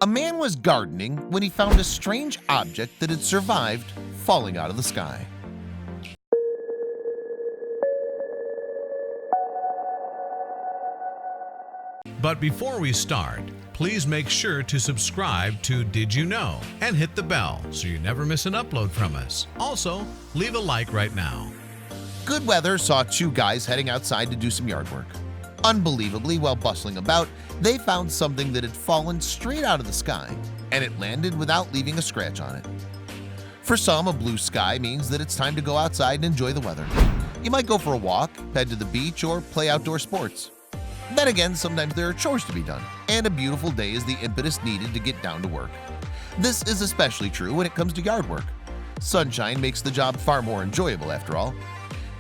A man was gardening when he found a strange object that had survived falling out of the sky. But before we start, please make sure to subscribe to Did You Know and hit the bell so you never miss an upload from us. Also, leave a like right now. Good weather saw two guys heading outside to do some yard work. Unbelievably, while bustling about, they found something that had fallen straight out of the sky, and it landed without leaving a scratch on it. For some, a blue sky means that it's time to go outside and enjoy the weather. You might go for a walk, head to the beach, or play outdoor sports. Then again, sometimes there are chores to be done, and a beautiful day is the impetus needed to get down to work. This is especially true when it comes to yard work. Sunshine makes the job far more enjoyable after all.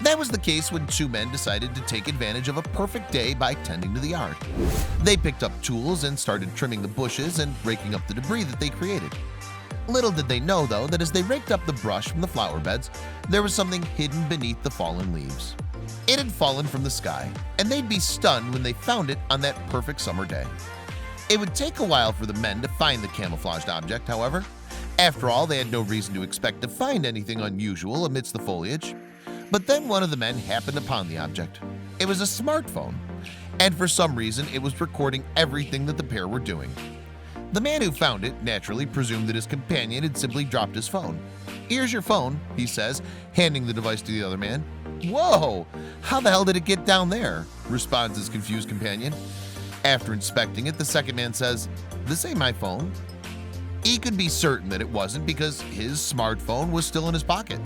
That was the case when two men decided to take advantage of a perfect day by tending to the yard. They picked up tools and started trimming the bushes and raking up the debris that they created. Little did they know, though, that as they raked up the brush from the flower beds, there was something hidden beneath the fallen leaves. It had fallen from the sky, and they'd be stunned when they found it on that perfect summer day. It would take a while for the men to find the camouflaged object, however. After all, they had no reason to expect to find anything unusual amidst the foliage. But then one of the men happened upon the object. It was a smartphone, and for some reason it was recording everything that the pair were doing. The man who found it naturally presumed that his companion had simply dropped his phone. "Here's your phone," he says, handing the device to the other man. "Whoa! How the hell did it get down there?" responds his confused companion. After inspecting it, the second man says, "This ain't my phone." He could be certain that it wasn't because his smartphone was still in his pocket.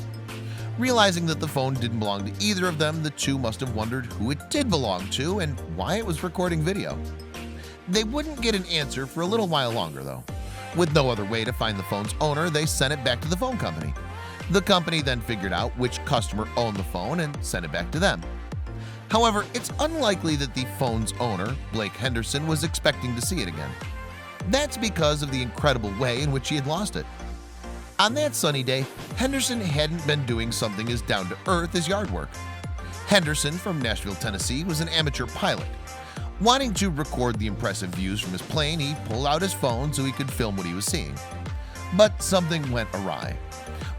Realizing that the phone didn't belong to either of them, the two must have wondered who it did belong to and why it was recording video. They wouldn't get an answer for a little while longer, though. With no other way to find the phone's owner, they sent it back to the phone company. The company then figured out which customer owned the phone and sent it back to them. However, it's unlikely that the phone's owner, Blake Henderson, was expecting to see it again. That's because of the incredible way in which he had lost it. On that sunny day, Henderson hadn't been doing something as down-to-earth as yard work. Henderson from Nashville, Tennessee, was an amateur pilot. Wanting to record the impressive views from his plane, he pulled out his phone so he could film what he was seeing. But something went awry.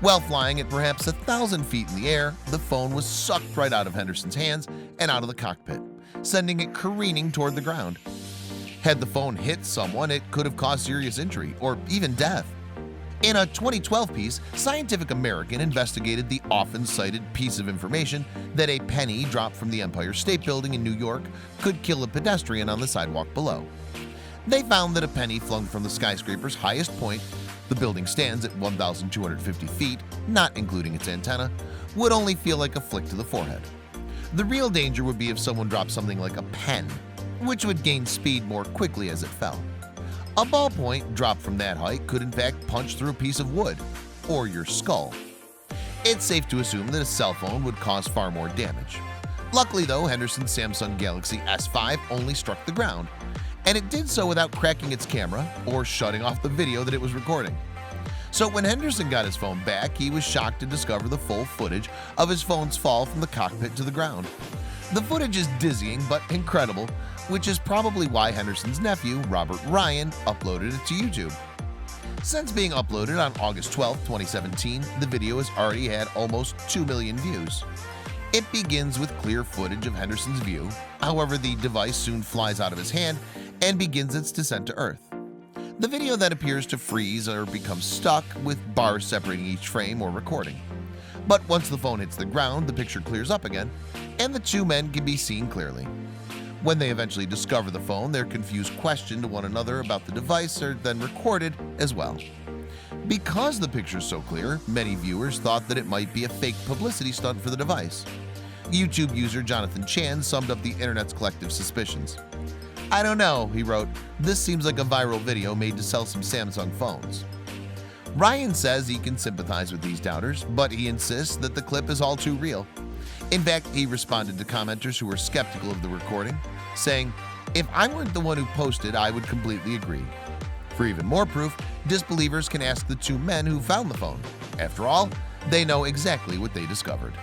While flying at perhaps 1,000 feet in the air, the phone was sucked right out of Henderson's hands and out of the cockpit, sending it careening toward the ground. Had the phone hit someone, it could have caused serious injury or even death. In a 2012 piece, Scientific American investigated the often cited piece of information that a penny dropped from the Empire State Building in New York could kill a pedestrian on the sidewalk below. They found that a penny flung from the skyscraper's highest point, the building stands at 1,250 feet, not including its antenna, would only feel like a flick to the forehead. The real danger would be if someone dropped something like a pen, which would gain speed more quickly as it fell. A ballpoint dropped from that height could in fact punch through a piece of wood, or your skull. It's safe to assume that a cell phone would cause far more damage. Luckily though, Henderson's Samsung Galaxy S5 only struck the ground, and it did so without cracking its camera or shutting off the video that it was recording. So when Henderson got his phone back, he was shocked to discover the full footage of his phone's fall from the cockpit to the ground. The footage is dizzying but incredible, which is probably why Henderson's nephew, Robert Ryan, uploaded it to YouTube. Since being uploaded on August 12, 2017, the video has already had almost 2 million views. It begins with clear footage of Henderson's view. However, the device soon flies out of his hand and begins its descent to Earth. The video then appears to freeze or become stuck, with bars separating each frame or recording. But once the phone hits the ground, the picture clears up again, and the two men can be seen clearly. When they eventually discover the phone, their confused question to one another about the device are then recorded as well. Because the picture's so clear, many viewers thought that it might be a fake publicity stunt for the device. YouTube user Jonathan Chan summed up the internet's collective suspicions. "I don't know," he wrote, "this seems like a viral video made to sell some Samsung phones." Ryan says he can sympathize with these doubters, but he insists that the clip is all too real. In fact, he responded to commenters who were skeptical of the recording, saying, "If I weren't the one who posted, I would completely agree." For even more proof, disbelievers can ask the two men who found the phone. After all, they know exactly what they discovered.